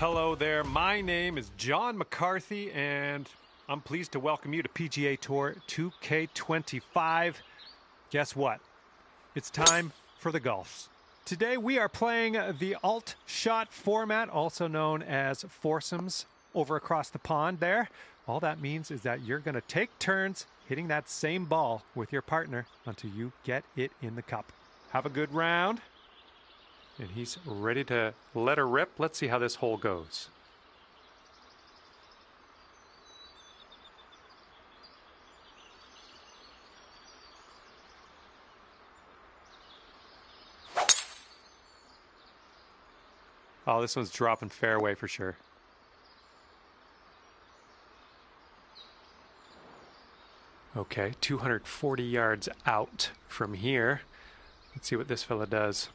Hello there, my name is John McCarthy, and I'm pleased to welcome you to PGA Tour 2K25. Guess what? It's time for the golfs. Today we are playing the alt shot format, also known as foursomes, over across the pond there. All that means is that you're going to take turns hitting that same ball with your partner until you get it in the cup. Have a good round. And he's ready to let her rip. Let's see how this hole goes. Oh, this one's dropping fairway for sure. Okay, 240 yards out from here. Let's see what this fella does.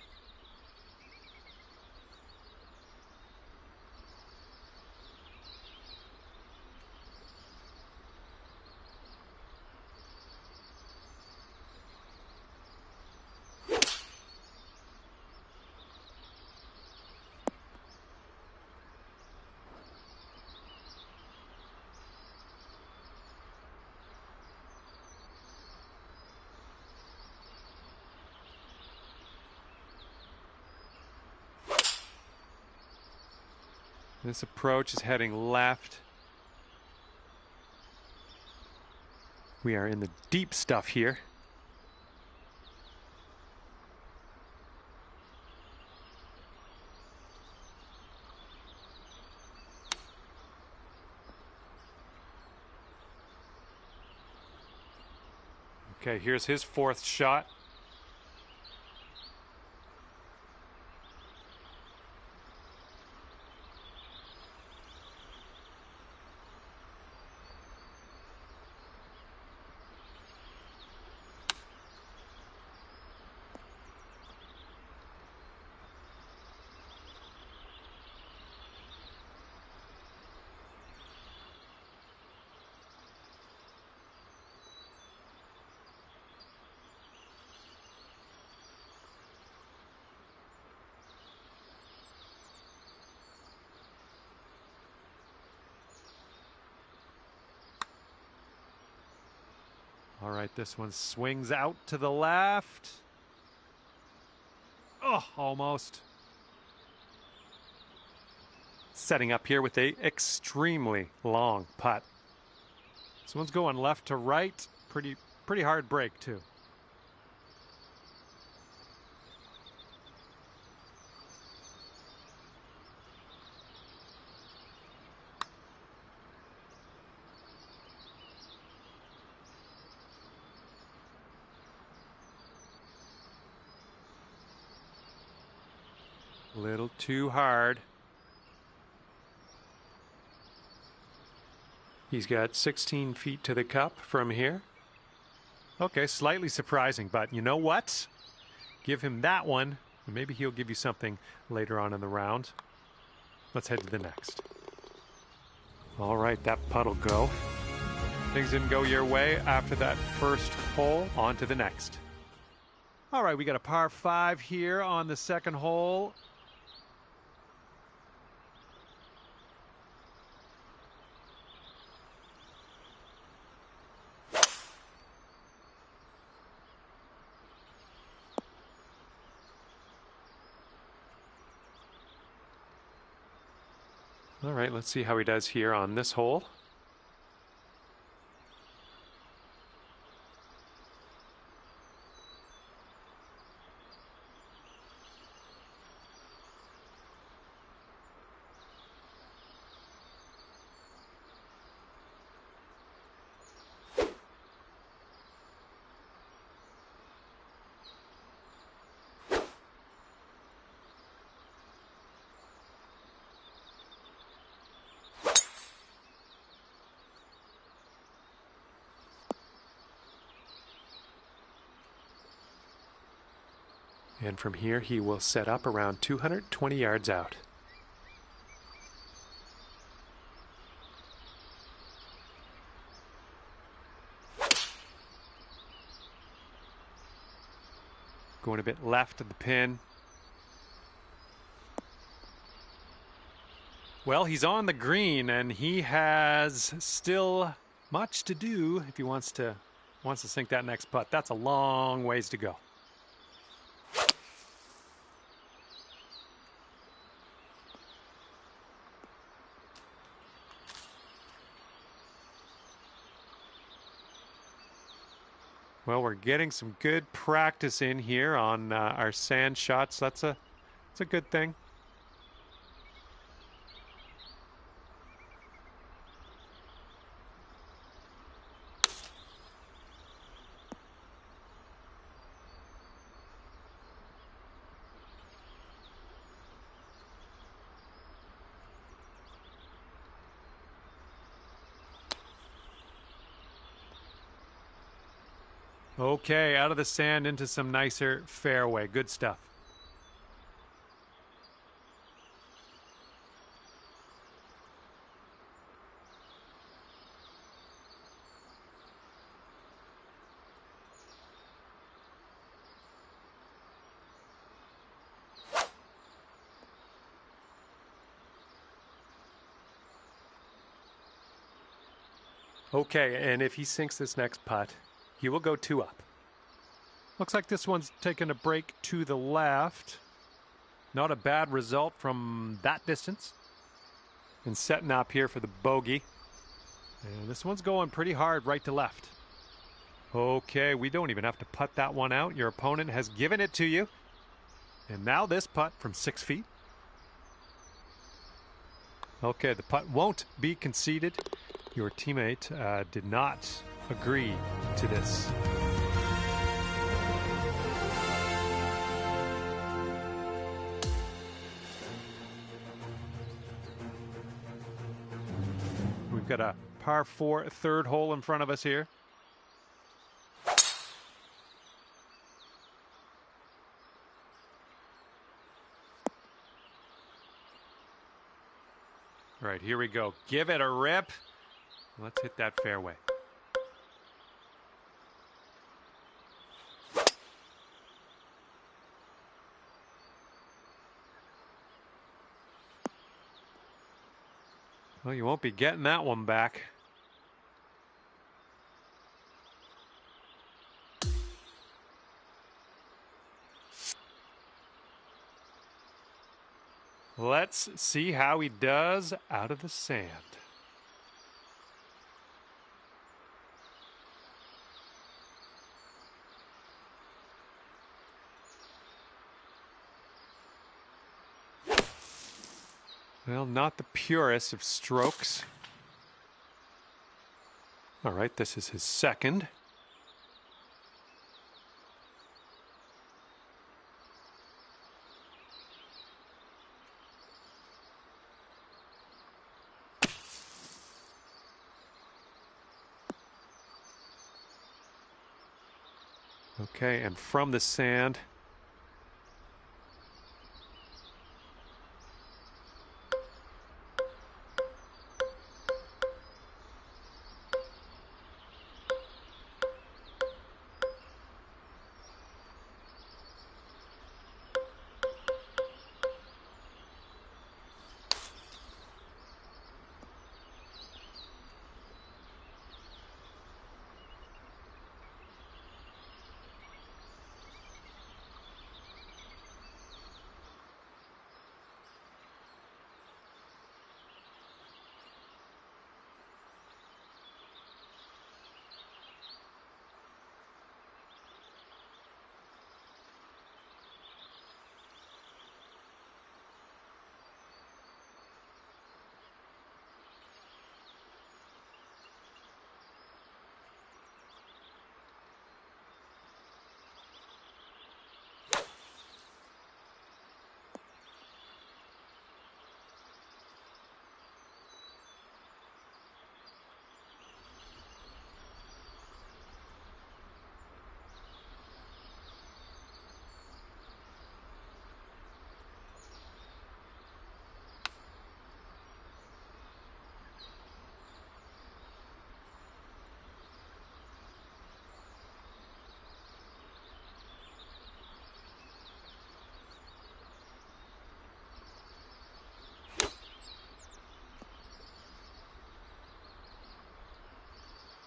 This approach is heading left. We are in the deep stuff here. Okay, here's his fourth shot. All right, this one swings out to the left. Oh, almost. Setting up here with a extremely long putt. This one's going left to right. Pretty hard break too. A little too hard. He's got 16 feet to the cup from here. Okay, slightly surprising, but you know what? Give him that one, and maybe he'll give you something later on in the round. Let's head to the next. All right, that putt'll go. Things didn't go your way after that first hole. On to the next. All right, we got a par 5 here on the second hole. All right, let's see how he does here on this hole. And from here, he will set up around 220 yards out. Going a bit left of the pin. Well, he's on the green, and he has still much to do if he wants to sink that next putt. That's a long ways to go. Well, we're getting some good practice in here on our sand shots. That's a good thing. Okay, out of the sand into some nicer fairway. Good stuff. Okay, and if he sinks this next putt, he will go 2 up. Looks like this one's taking a break to the left. Not a bad result from that distance. And setting up here for the bogey. And this one's going pretty hard right to left. Okay, we don't even have to putt that one out. Your opponent has given it to you. And now this putt from 6 feet. Okay, the putt won't be conceded. Your teammate did not agree to this. We've got a par 4 third hole in front of us here. All right, here we go. Give it a rip. Let's hit that fairway. Well, you won't be getting that one back. Let's see how he does out of the sand. Well, not the purest of strokes. All right, this is his second. Okay, and from the sand.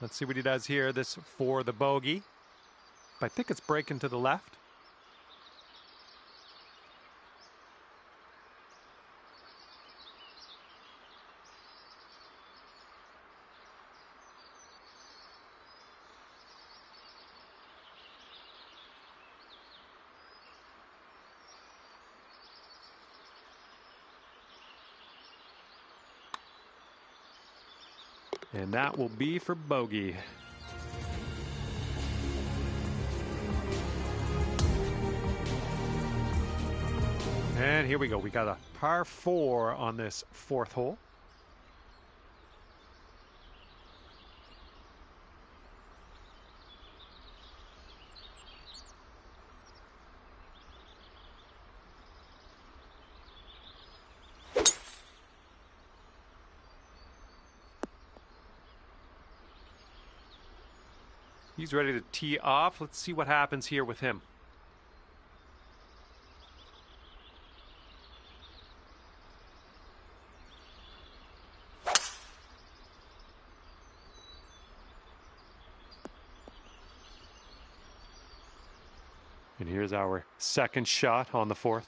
Let's see what he does here. This for the bogey. I think it's breaking to the left. And that will be for bogey. And here we go. We got a par 4 on this 4th hole. He's ready to tee off. Let's see what happens here with him. And here's our second shot on the 4th.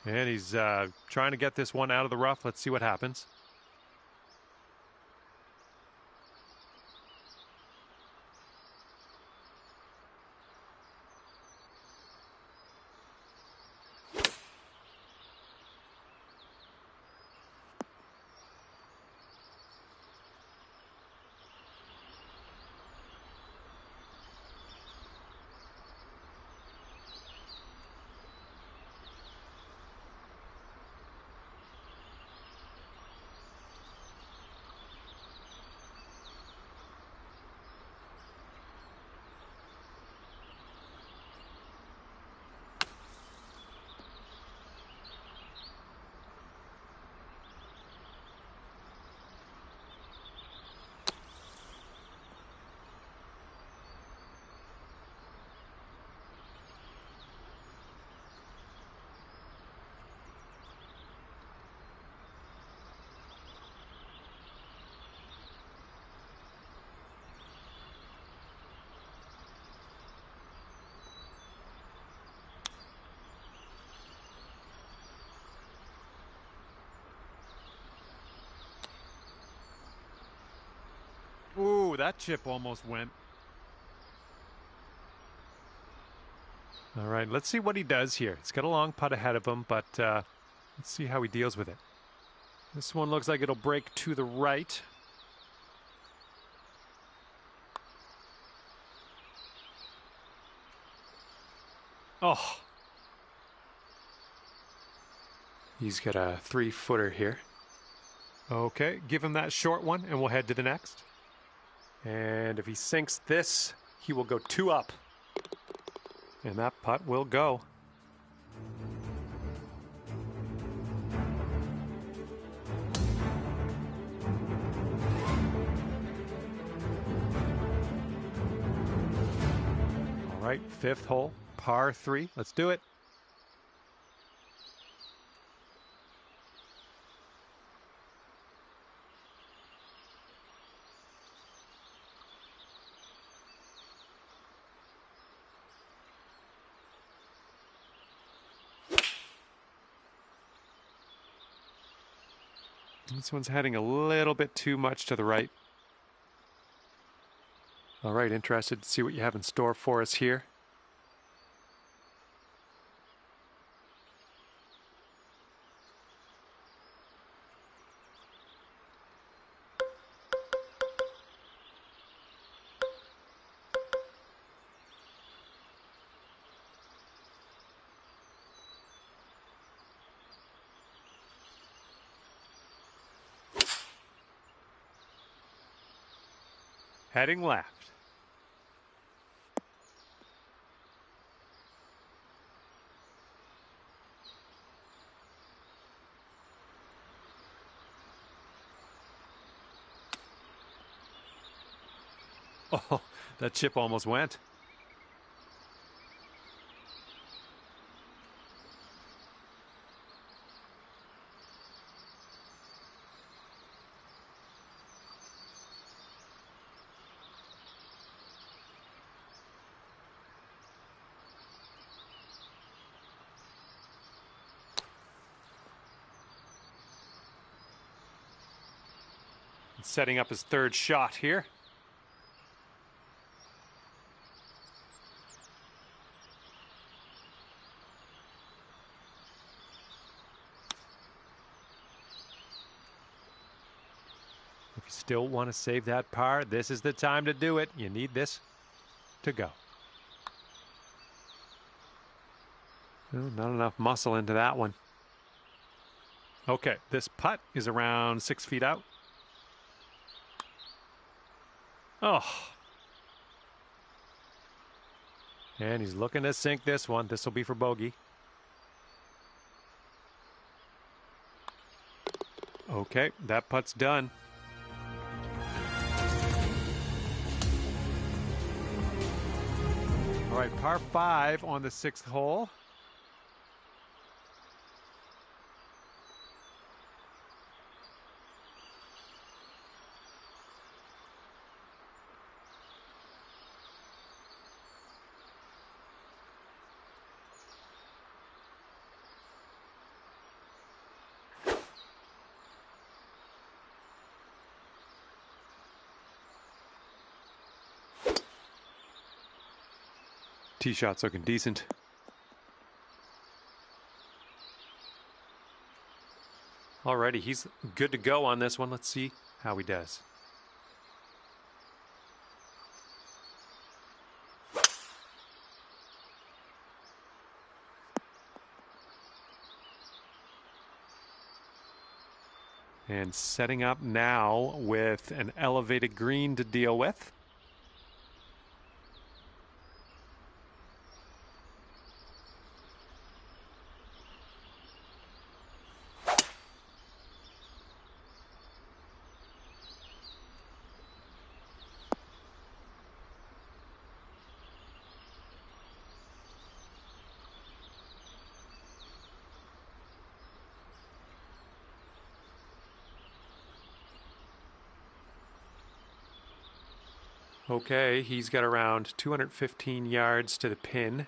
And he's trying to get this one out of the rough. Let's see what happens. Ooh, that chip almost went. All right, let's see what he does here. He's got a long putt ahead of him, but let's see how he deals with it. This one looks like it'll break to the right. Oh. He's got a 3-footer here. Okay, give him that short one, and we'll head to the next. And if he sinks this, he will go 2 up. And that putt will go. All right, 5th hole, par 3. Let's do it. This one's heading a little bit too much to the right. All right, interested to see what you have in store for us here. Heading left. Oh, that chip almost went. Setting up his third shot here. If you still want to save that par, this is the time to do it. You need this to go. Well, not enough muscle into that one. Okay, this putt is around 6 feet out. Oh. And he's looking to sink this one. This will be for bogey. Okay, that putt's done. All right, par 5 on the 6th hole. Tee shot's looking decent. Alrighty, he's good to go on this one. Let's see how he does. And setting up now with an elevated green to deal with. Okay, he's got around 215 yards to the pin.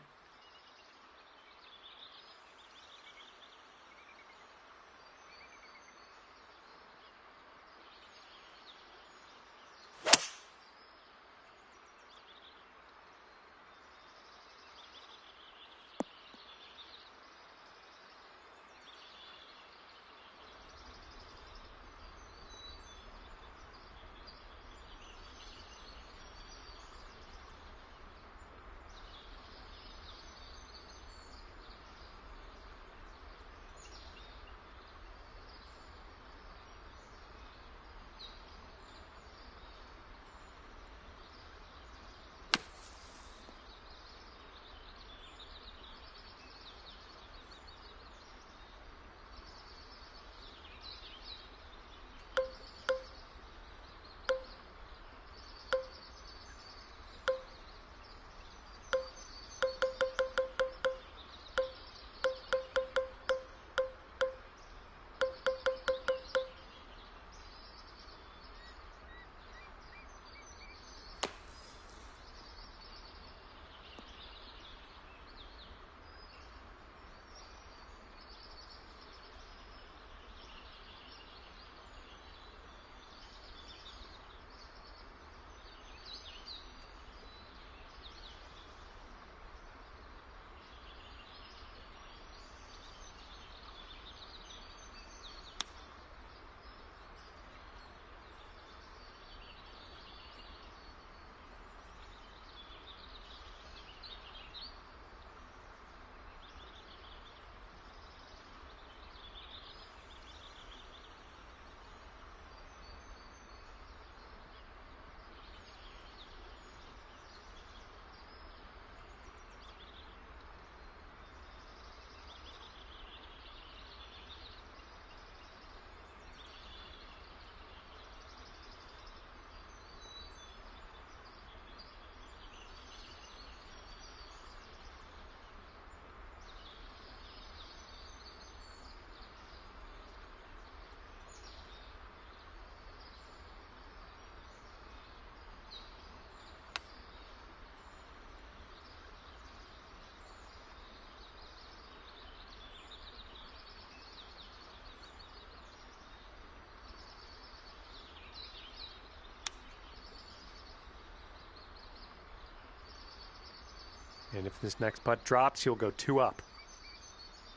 And if this next putt drops, he'll go 2 up.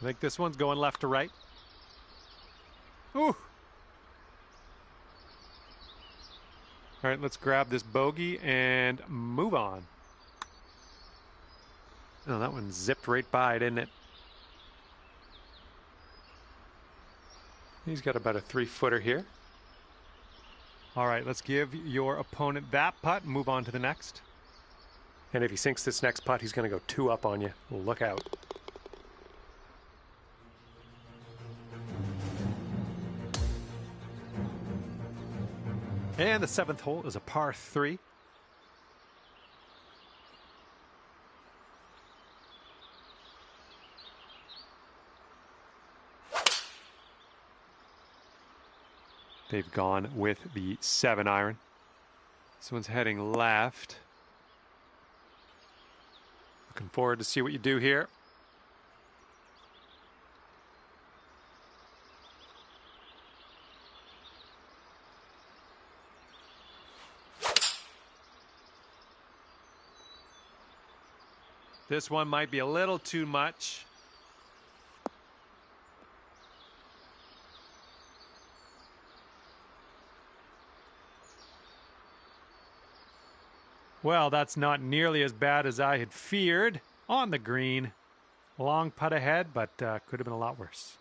I think this one's going left to right. Ooh! All right, let's grab this bogey and move on. Oh, that one zipped right by, didn't it? He's got about a 3-footer here. All right, let's give your opponent that putt and move on to the next. And if he sinks this next putt, he's going to go 2 up on you. Look out. And the 7th hole is a par 3. They've gone with the 7-iron. This one's heading left. Looking forward to see what you do here. This one might be a little too much. Well, that's not nearly as bad as I had feared. On the green. Long putt ahead, but could have been a lot worse.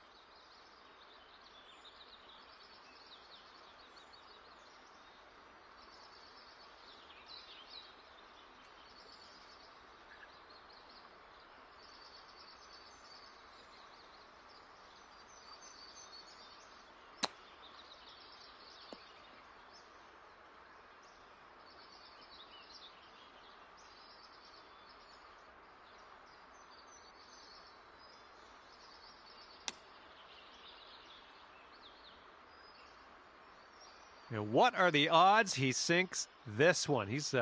And what are the odds he sinks this one? He's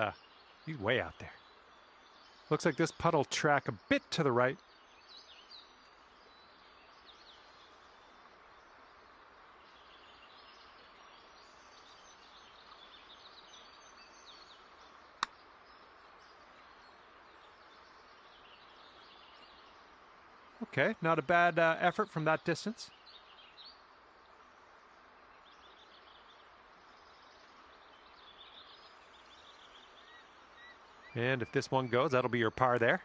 way out there. Looks like this putt will track a bit to the right. Okay, not a bad effort from that distance. And if this one goes, that'll be your par there.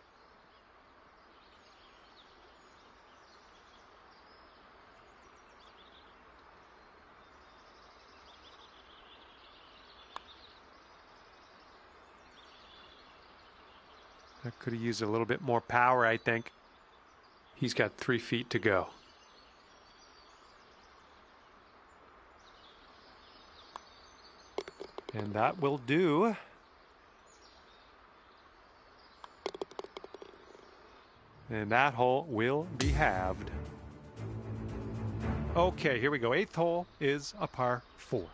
That could have used a little bit more power, I think. He's got 3 feet to go. And that will do. And that hole will be halved. Okay, here we go. 8th hole is a par 4.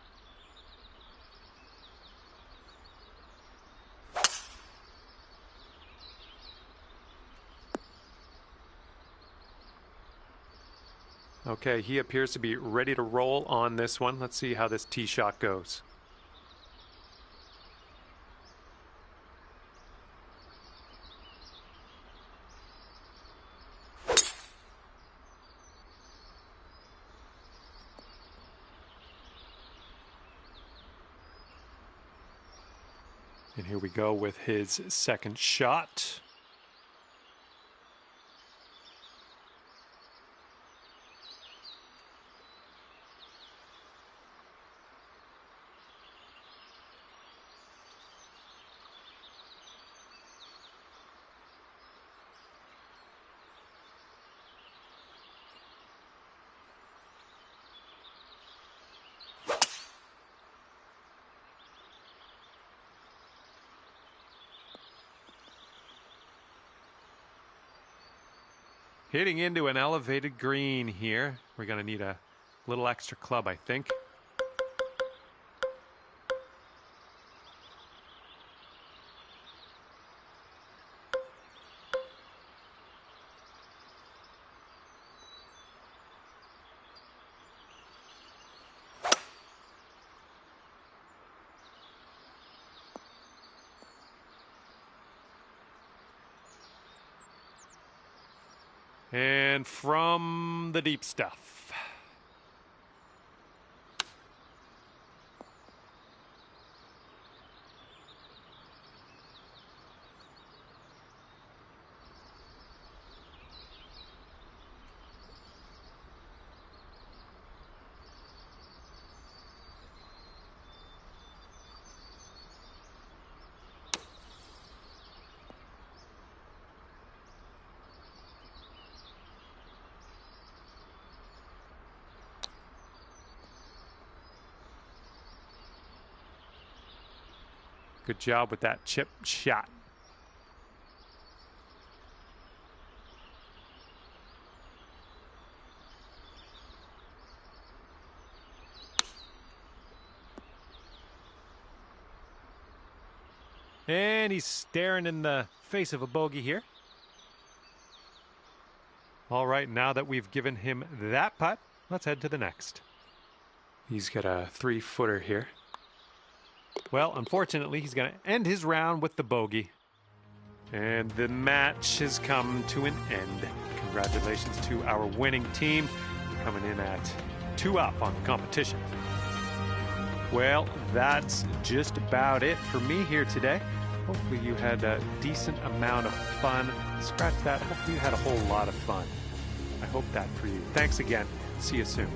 Okay, he appears to be ready to roll on this one. Let's see how this tee shot goes. And here we go with his second shot. Hitting into an elevated green here. We're going to need a little extra club, I think. And from the deep stuff. Good job with that chip shot. And he's staring in the face of a bogey here. All right, now that we've given him that putt, let's head to the next. He's got a 3-footer here. Well, unfortunately, he's going to end his round with the bogey. And the match has come to an end. Congratulations to our winning team, coming in at 2 up on the competition. Well, that's just about it for me here today. Hopefully you had a decent amount of fun. Scratch that. Hopefully you had a whole lot of fun. I hope that for you. Thanks again. See you soon.